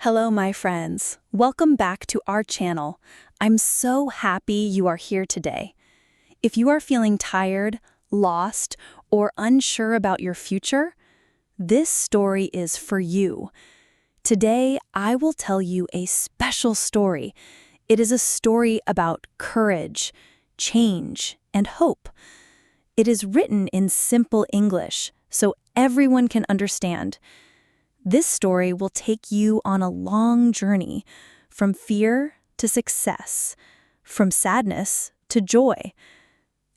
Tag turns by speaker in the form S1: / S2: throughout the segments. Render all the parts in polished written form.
S1: Hello, my friends. Welcome back to our channel. I'm so happy you are here today. If you are feeling tired, lost, or unsure about your future, this story is for you. Today, I will tell you a special story. It is a story about courage, change, and hope. It is written in simple English, so everyone can understand. This story will take you on a long journey, from fear to success, from sadness to joy.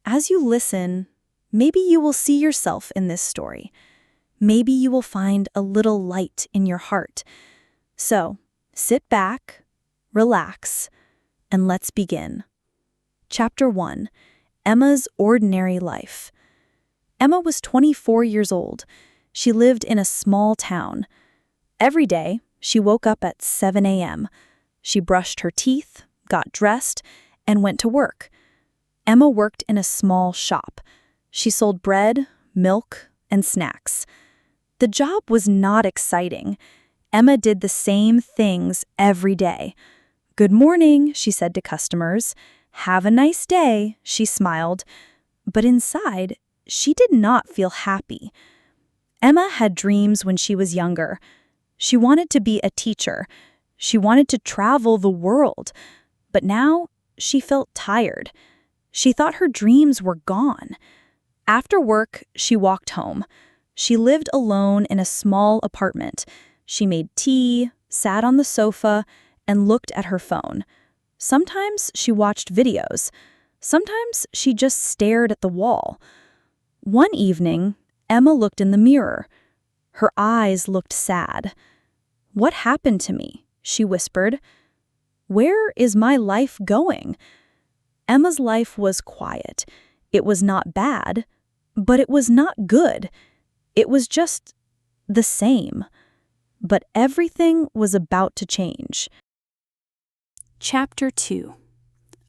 S1: As you listen, maybe you will see yourself in this story. Maybe you will find a little light in your heart. So, sit back, relax, and let's begin. Chapter 1: Emma's Ordinary Life. Emma was 24 years old. She lived in a small town. Every day, she woke up at 7 a.m. She brushed her teeth, got dressed, and went to work. Emma worked in a small shop. She sold bread, milk, and snacks. The job was not exciting. Emma did the same things every day. "Good morning," she said to customers. "Have a nice day," she smiled. But inside, she did not feel happy. Emma had dreams when she was younger. She wanted to be a teacher. She wanted to travel the world. But now, she felt tired. She thought her dreams were gone. After work, she walked home. She lived alone in a small apartment. She made tea, sat on the sofa, and looked at her phone. Sometimes she watched videos. Sometimes she just stared at the wall. One evening, Emma looked in the mirror. Her eyes looked sad. "What happened to me?" she whispered. "Where is my life going?" Emma's life was quiet. It was not bad, but it was not good. It was just the same. But everything was about to change. Chapter 2: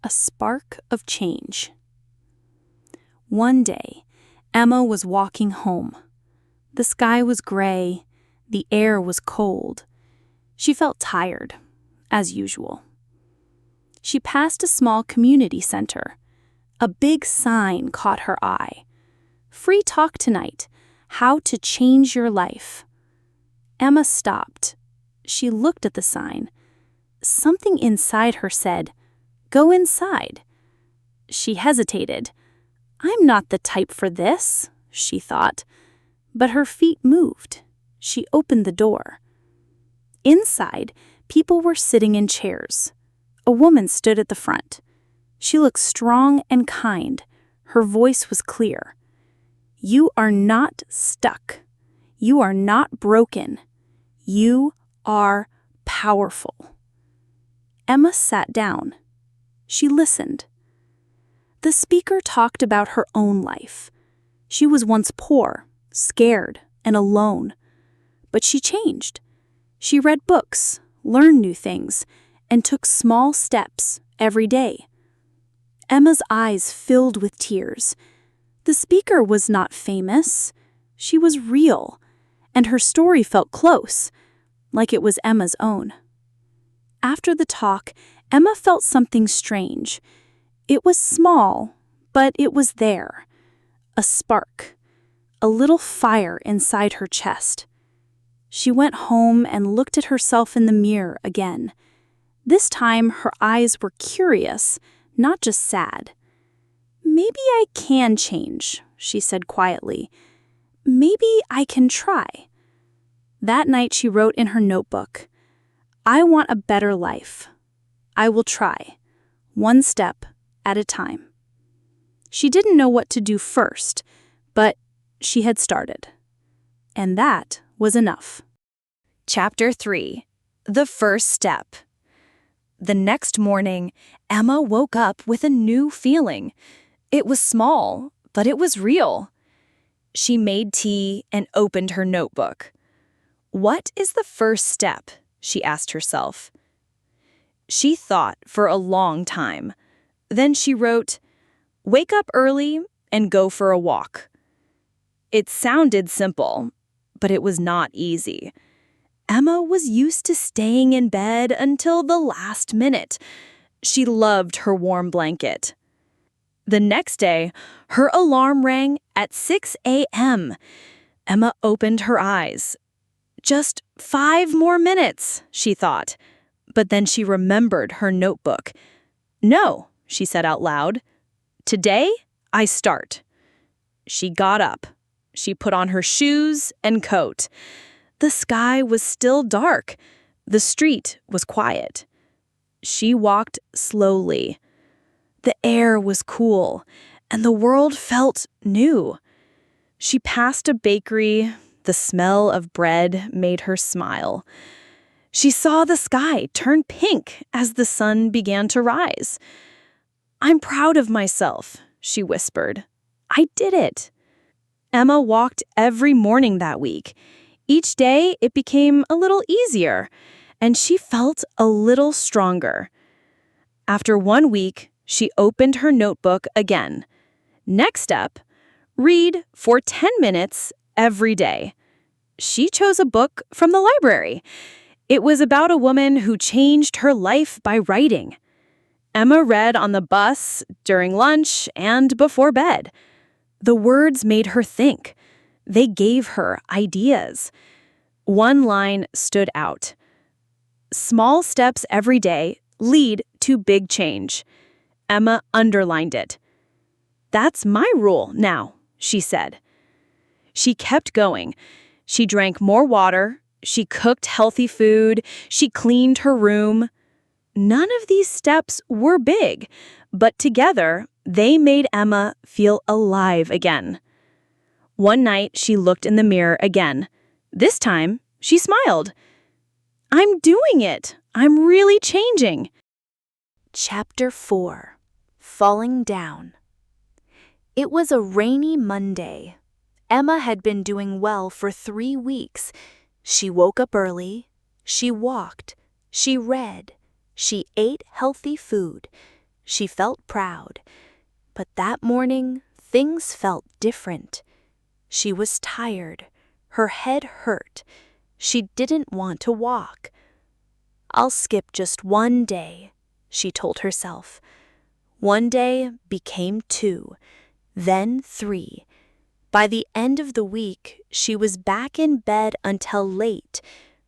S1: A Spark of Change. One day, Emma was walking home. The sky was gray. The air was cold. She felt tired, as usual. She passed a small community center. A big sign caught her eye. "Free talk tonight. How to change your life." Emma stopped. She looked at the sign. Something inside her said, "Go inside." She hesitated. "I'm not the type for this," she thought. But her feet moved. She opened the door. Inside, people were sitting in chairs. A woman stood at the front. She looked strong and kind. Her voice was clear. "You are not stuck. You are not broken. You are powerful." Emma sat down. She listened. The speaker talked about her own life. She was once poor, scared, and alone. But she changed. She read books, learned new things, and took small steps every day. Emma's eyes filled with tears. The speaker was not famous. She was real, and her story felt close, like it was Emma's own. After the talk, Emma felt something strange. It was small, but it was there. A spark. A little fire inside her chest. She went home and looked at herself in the mirror again. This time, her eyes were curious, not just sad. "Maybe I can change," she said quietly. "Maybe I can try." That night, she wrote in her notebook, "I want a better life. I will try, one step at a time." She didn't know what to do first, but she had started. And that was enough. Chapter 3: The First Step. The next morning, Emma woke up with a new feeling. It was small, but it was real. She made tea and opened her notebook. What is the first step? She asked herself. She thought for a long time. Then she wrote, "Wake up early and go for a walk." It sounded simple, but it was not easy. Emma was used to staying in bed until the last minute. She loved her warm blanket. The next day, her alarm rang at 6 a.m. Emma opened her eyes. Just 5 more minutes, she thought. But then she remembered her notebook. No, she said out loud. Today, I start. She got up. She put on her shoes and coat. The sky was still dark. The street was quiet. She walked slowly. The air was cool, and the world felt new. She passed a bakery. The smell of bread made her smile. She saw the sky turn pink as the sun began to rise. "I'm proud of myself," she whispered. "I did it." Emma walked every morning that week. Each day, it became a little easier, and she felt a little stronger. After 1 week, she opened her notebook again. Next step, read for 10 minutes every day. She chose a book from the library. It was about a woman who changed her life by writing. Emma read on the bus, during lunch, and before bed. The words made her think. They gave her ideas. One line stood out. "Small steps every day lead to big change." Emma underlined it. "That's my rule now," she said. She kept going. She drank more water. She cooked healthy food. She cleaned her room. None of these steps were big, but together they made Emma feel alive again. One night, she looked in the mirror again. This time, she smiled. "I'm doing it. I'm really changing." Chapter 4. Falling Down. It was a rainy Monday. Emma had been doing well for 3 weeks. She woke up early. She walked. She read. She ate healthy food. She felt proud. But that morning, things felt different. She was tired. Her head hurt. She didn't want to walk. "I'll skip just 1 day," she told herself. 1 day became 2, then 3. By the end of the week, she was back in bed until late.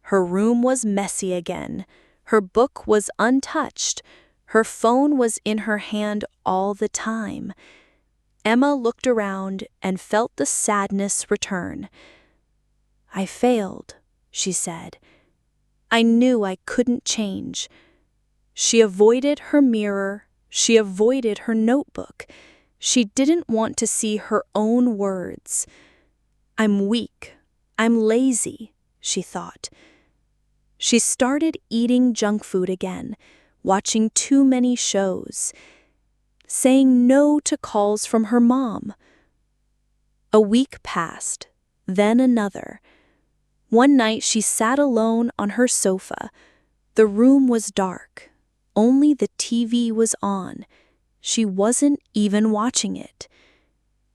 S1: Her room was messy again. Her book was untouched. Her phone was in her hand all the time. Emma looked around and felt the sadness return. "I failed," she said. "I knew I couldn't change." She avoided her mirror. She avoided her notebook. She didn't want to see her own words. "I'm weak. I'm lazy," she thought. She started eating junk food again, watching too many shows, saying no to calls from her mom. A week passed, then another. One night she sat alone on her sofa. The room was dark. Only the TV was on. She wasn't even watching it.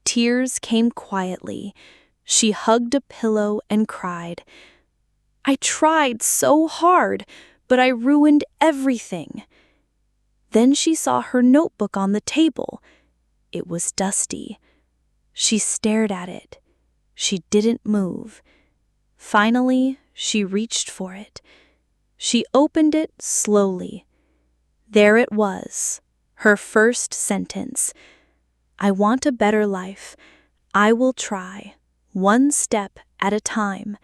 S1: Tears came quietly. She hugged a pillow and cried. "I tried so hard, but I ruined everything." Then she saw her notebook on the table. It was dusty. She stared at it. She didn't move. Finally, she reached for it. She opened it slowly. There it was, her first sentence. "I want a better life. I will try, 1 step at a time."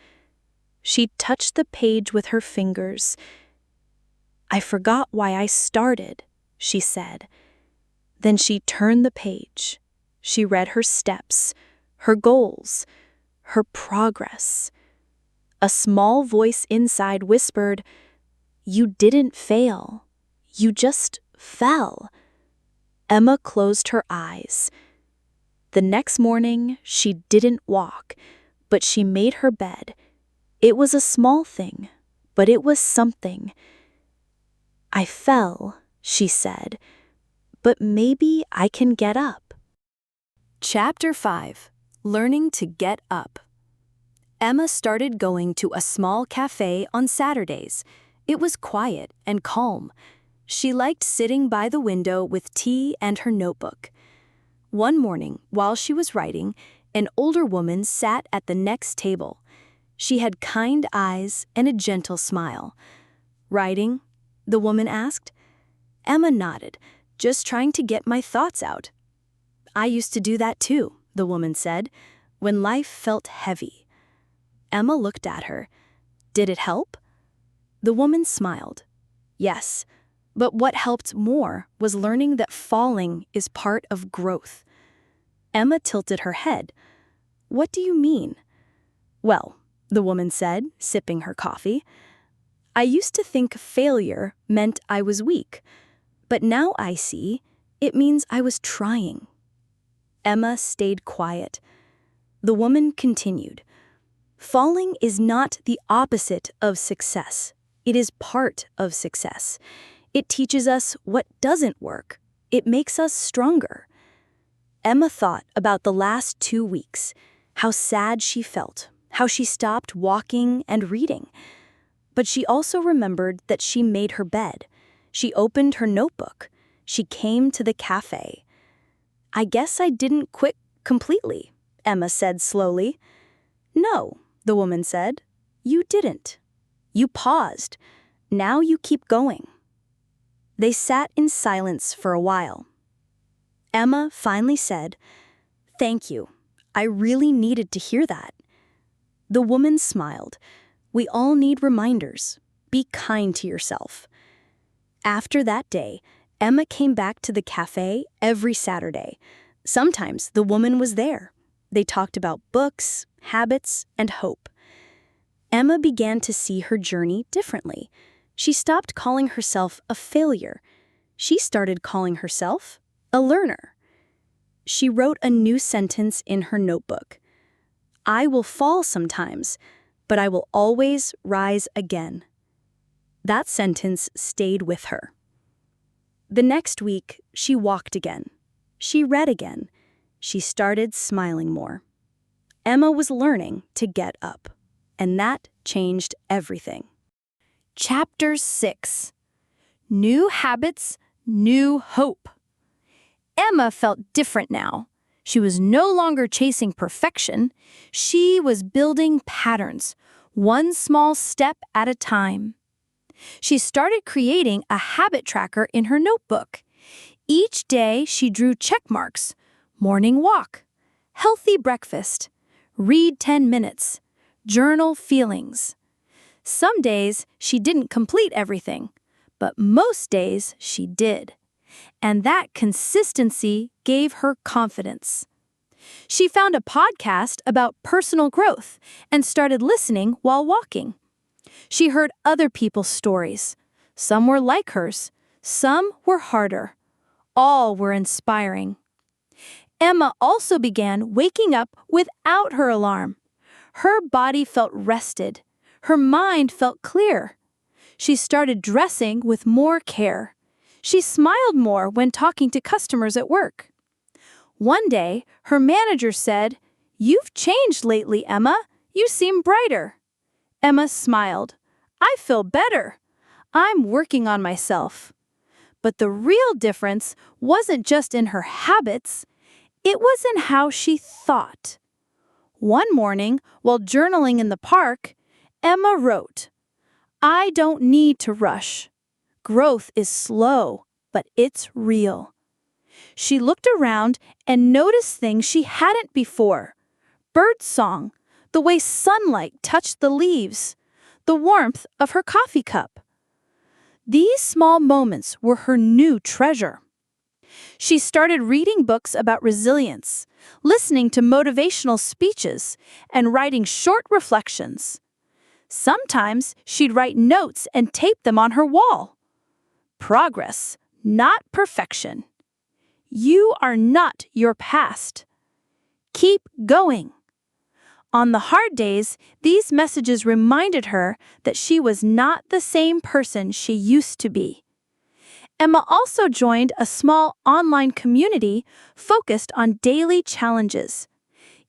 S1: She touched the page with her fingers. "I forgot why I started," she said. Then she turned the page. She read her steps, her goals, her progress. A small voice inside whispered, "You didn't fail. You just fell." Emma closed her eyes. The next morning, she didn't walk, but she made her bed. It was a small thing, but it was something. "I fell," she said, "but maybe I can get up." Chapter 5. Learning to Get Up. Emma started going to a small cafe on Saturdays. It was quiet and calm. She liked sitting by the window with tea and her notebook. One morning, while she was writing, an older woman sat at the next table. She had kind eyes and a gentle smile. "Writing?" the woman asked. Emma nodded, "Just trying to get my thoughts out." "I used to do that too," the woman said, "when life felt heavy." Emma looked at her. "Did it help?" The woman smiled. "Yes, but what helped more was learning that falling is part of growth." Emma tilted her head. "What do you mean?" "Well," the woman said, sipping her coffee, "I used to think failure meant I was weak, but now I see it means I was trying." Emma stayed quiet. The woman continued, "Falling is not the opposite of success. It is part of success. It teaches us what doesn't work. It makes us stronger." Emma thought about the last 2 weeks, how sad she felt, how she stopped walking and reading. But she also remembered that she made her bed. She opened her notebook. She came to the cafe. "I guess I didn't quit completely," Emma said slowly. "No," the woman said, "you didn't. You paused. Now you keep going." They sat in silence for a while. Emma finally said, "Thank you. I really needed to hear that." The woman smiled. "We all need reminders. Be kind to yourself." After that day, Emma came back to the cafe every Saturday. Sometimes the woman was there. They talked about books, habits, and hope. Emma began to see her journey differently. She stopped calling herself a failure. She started calling herself a learner. She wrote a new sentence in her notebook. "I will fall sometimes, but I will always rise again." That sentence stayed with her. The next week, she walked again. She read again. She started smiling more. Emma was learning to get up, and that changed everything. Chapter 6. New Habits, New Hope. Emma felt different now. She was no longer chasing perfection. She was building patterns, one small step at a time. She started creating a habit tracker in her notebook. Each day she drew check marks: morning walk, healthy breakfast, read 10 minutes, journal feelings. Some days she didn't complete everything, but most days she did. And that consistency gave her confidence. She found a podcast about personal growth and started listening while walking. She heard other people's stories. Some were like hers, some were harder. All were inspiring. Emma also began waking up without her alarm. Her body felt rested. Her mind felt clear. She started dressing with more care. She smiled more when talking to customers at work. One day, her manager said, "You've changed lately, Emma. You seem brighter." Emma smiled. "I feel better. I'm working on myself." But the real difference wasn't just in her habits. It was in how she thought. One morning, while journaling in the park, Emma wrote, "I don't need to rush. Growth is slow, but it's real." She looked around and noticed things she hadn't before. Birdsong, the way sunlight touched the leaves, the warmth of her coffee cup. These small moments were her new treasure. She started reading books about resilience, listening to motivational speeches, and writing short reflections. Sometimes she'd write notes and tape them on her wall. Progress, not perfection. You are not your past. Keep going. On the hard days, these messages reminded her that she was not the same person she used to be. Emma also joined a small online community focused on daily challenges.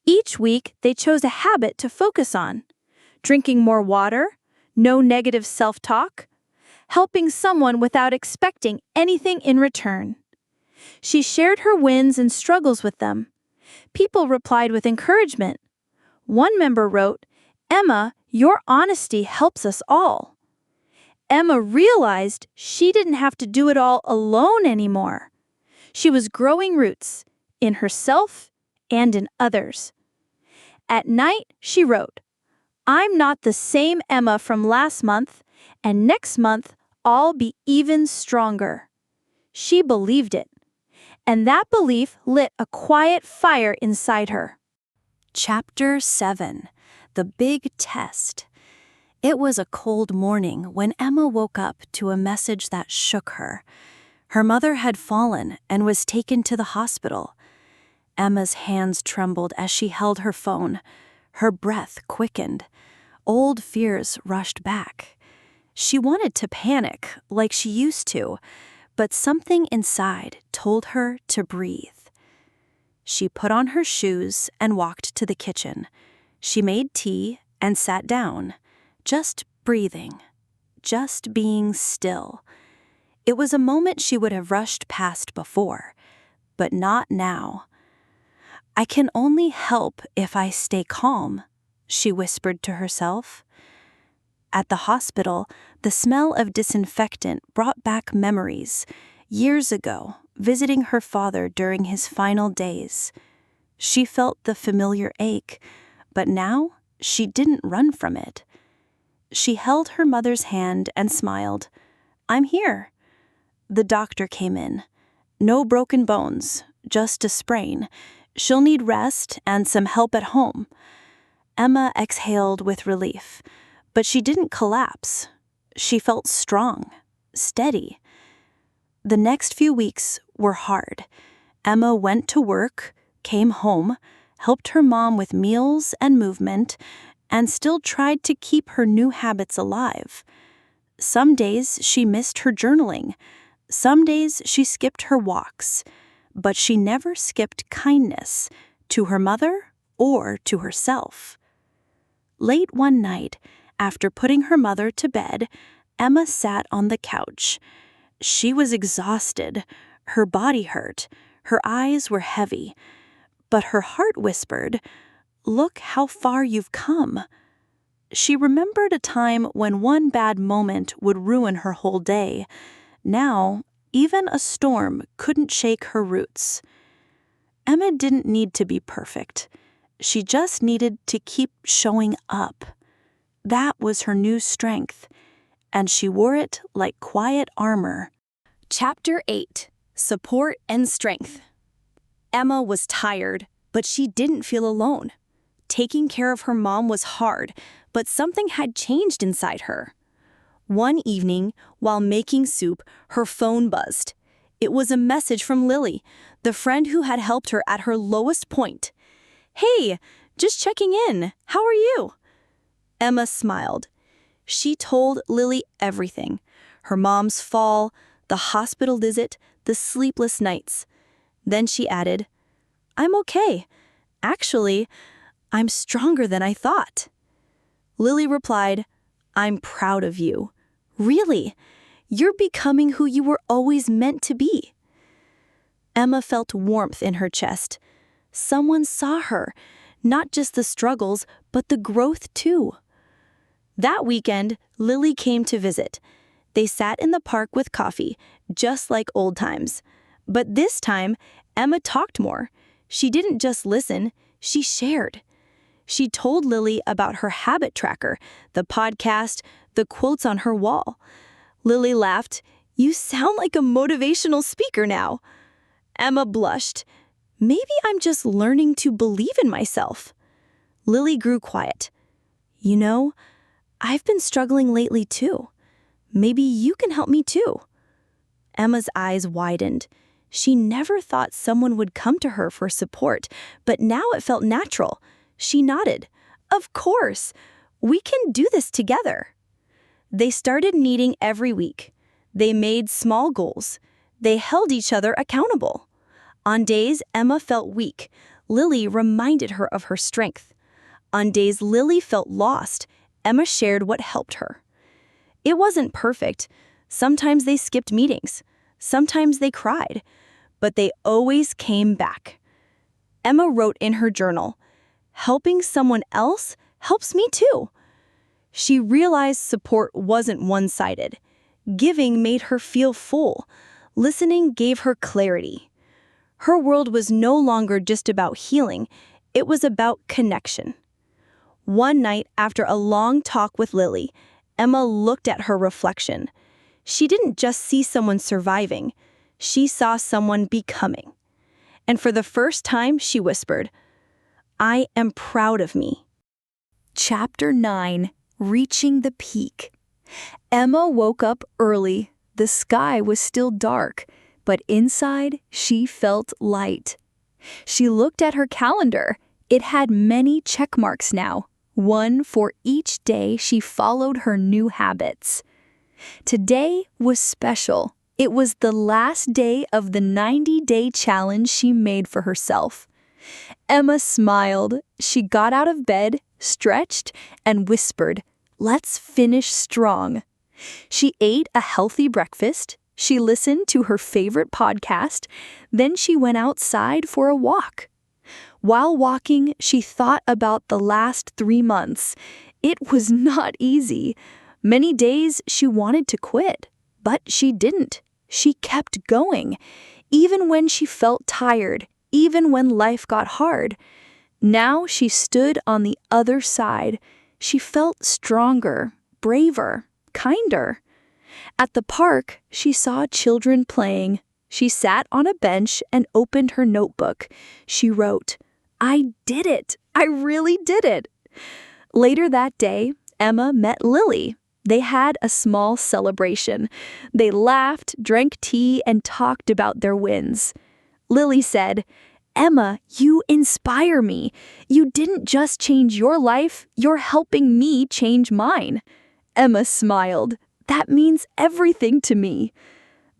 S1: Each week, they chose a habit to focus on: drinking more water, no negative self-talk, helping someone without expecting anything in return. She shared her wins and struggles with them. People replied with encouragement. One member wrote, "Emma, your honesty helps us all." Emma realized she didn't have to do it all alone anymore. She was growing roots in herself and in others. At night, she wrote, "I'm not the same Emma from last month, and next month I'll be even stronger." She believed it, and that belief lit a quiet fire inside her. Chapter 7: The Big Test. It was a cold morning when Emma woke up to a message that shook her. Her mother had fallen and was taken to the hospital. Emma's hands trembled as she held her phone. Her breath quickened. Old fears rushed back. She wanted to panic like she used to, but something inside told her to breathe. She put on her shoes and walked to the kitchen. She made tea and sat down, just breathing, just being still. It was a moment she would have rushed past before, but not now. "I can only help if I stay calm," she whispered to herself. At the hospital, the smell of disinfectant brought back memories. Years ago, visiting her father during his final days. She felt the familiar ache, but now she didn't run from it. She held her mother's hand and smiled. "I'm here." The doctor came in. "No broken bones, just a sprain. She'll need rest and some help at home." Emma exhaled with relief, but she didn't collapse. She felt strong, steady. The next few weeks were hard. Emma went to work, came home, helped her mom with meals and movement, and still tried to keep her new habits alive. Some days she missed her journaling. Some days she skipped her walks. But she never skipped kindness, to her mother or to herself. Late one night, after putting her mother to bed, Emma sat on the couch. She was exhausted, her body hurt, her eyes were heavy, but her heart whispered, "Look how far you've come." She remembered a time when one bad moment would ruin her whole day. Now, even a storm couldn't shake her roots. Emma didn't need to be perfect. She just needed to keep showing up. That was her new strength, and she wore it like quiet armor. Chapter 8: Support and Strength. Emma was tired, but she didn't feel alone. Taking care of her mom was hard, but something had changed inside her. One evening, while making soup, her phone buzzed. It was a message from Lily, the friend who had helped her at her lowest point. "Hey, just checking in. How are you?" Emma smiled. She told Lily everything: her mom's fall, the hospital visit, the sleepless nights. Then she added, "I'm okay. Actually, I'm stronger than I thought." Lily replied, "I'm proud of you. Really, you're becoming who you were always meant to be." Emma felt warmth in her chest. Someone saw her, not just the struggles, but the growth too. That weekend, Lily came to visit. They sat in the park with coffee, just like old times. But this time, Emma talked more. She didn't just listen, she shared. She told Lily about her habit tracker, the podcast, the quotes on her wall. Lily laughed. "You sound like a motivational speaker now." Emma blushed. "Maybe I'm just learning to believe in myself." Lily grew quiet. "You know, I've been struggling lately too. Maybe you can help me too." Emma's eyes widened. She never thought someone would come to her for support, but now it felt natural. She nodded. "Of course, we can do this together." They started meeting every week. They made small goals. They held each other accountable. On days Emma felt weak,
S2: Lily reminded her of her strength. On days Lily felt lost, Emma shared what helped her. It wasn't perfect. Sometimes they skipped meetings. Sometimes they cried. But they always came back. Emma wrote in her journal, "Helping someone else helps me too." She realized support wasn't one-sided. Giving made her feel full. Listening gave her clarity. Her world was no longer just about healing. It was about connection. One night, after a long talk with Lily, Emma looked at her reflection. She didn't just see someone surviving. She saw someone becoming. And for the first time, she whispered, "I am proud of me."
S1: Chapter 9. Reaching the Peak. Emma woke up early. The sky was still dark, but inside she felt light. She looked at her calendar. It had many check marks now, one for each day she followed her new habits. Today was special. It was the last day of the 90-day challenge she made for herself. Emma smiled. She got out of bed, stretched, and whispered, "Let's finish strong." She ate a healthy breakfast. She listened to her favorite podcast. Then she went outside for a walk. While walking, she thought about the last 3 months. It was not easy. Many days she wanted to quit, but she didn't. She kept going, even when she felt tired, even when life got hard. Now she stood on the other side. She felt stronger, braver, kinder. At the park, she saw children playing. She sat on a bench and opened her notebook. She wrote, "I did it. I really did it." Later that day, Emma met Lily. They had a small celebration. They laughed, drank tea, and talked about their wins. Lily said, "Emma, you inspire me. You didn't just change your life, you're helping me change mine." Emma smiled. "That means everything to me."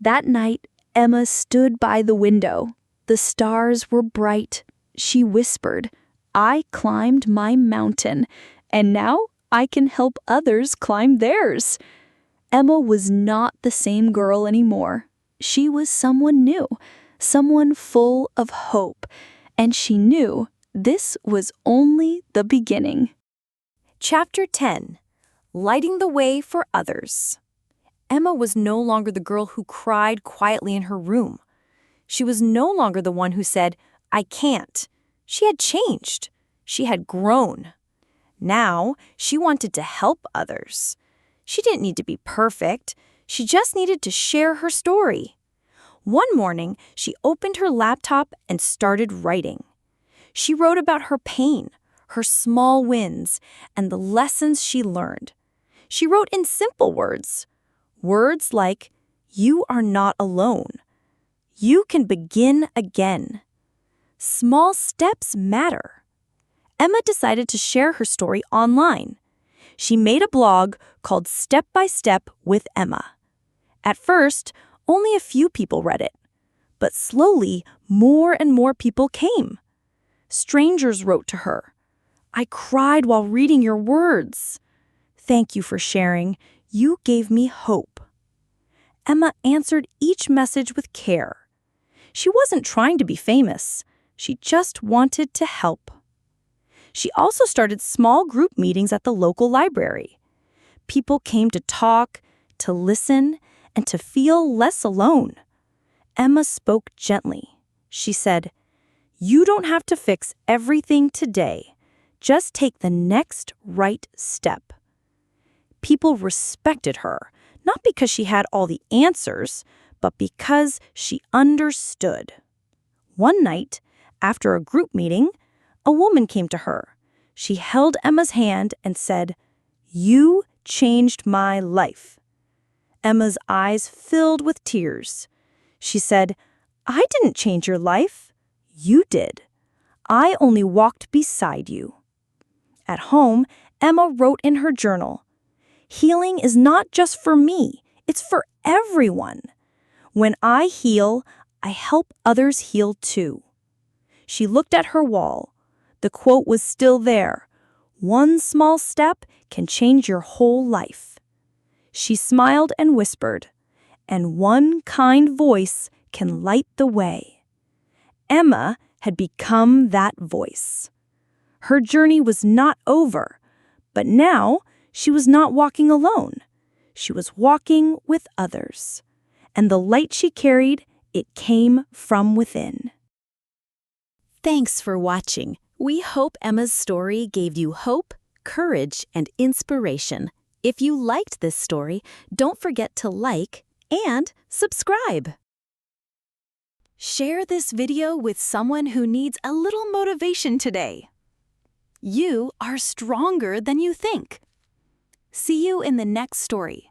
S1: That night, Emma stood by the window. The stars were bright. She whispered, "I climbed my mountain, and now I can help others climb theirs." Emma was not the same girl anymore. She was someone new, someone full of hope, and she knew this was only the beginning. Chapter 10. Lighting the Way for Others. Emma was no longer the girl who cried quietly in her room. She was no longer the one who said, "I can't." She had changed. She had grown. Now, she wanted to help others. She didn't need to be perfect. She just needed to share her story. One morning, she opened her laptop and started writing. She wrote about her pain, her small wins, and the lessons she learned. She wrote in simple words. Words like, "You are not alone. You can begin again." Small steps matter. Emma decided to share her story online. She made a blog called Step by Step with Emma. At first, only a few people read it. But slowly, more and more people came. Strangers wrote to her. "I cried while reading your words. Thank you for sharing. You gave me hope." Emma answered each message with care. She wasn't trying to be famous. She just wanted to help. She also started small group meetings at the local library. People came to talk, to listen, and to feel less alone. Emma spoke gently. She said, "You don't have to fix everything today. Just take the next right step." People respected her, not because she had all the answers, but because she understood. One night, after a group meeting, a woman came to her. She held Emma's hand and said, "You changed my life." Emma's eyes filled with tears. She said, "I didn't change your life. You did. I only walked beside you." At home, Emma wrote in her journal, "Healing is not just for me, it's for everyone. When I heal, I help others heal too."
S2: She looked at her wall. The quote was still there. One small step can change your whole life. She smiled and whispered, and one kind voice can light the way. Emma had become that voice. Her journey was not over, but now she was not walking alone. She was walking with others, and the light she carried, it came from within.
S1: Thanks for watching. We hope Emma's story gave you hope, courage, and inspiration. If you liked this story, don't forget to like and subscribe. Share this video with someone who needs a little motivation today. You are stronger than you think. See you in the next story.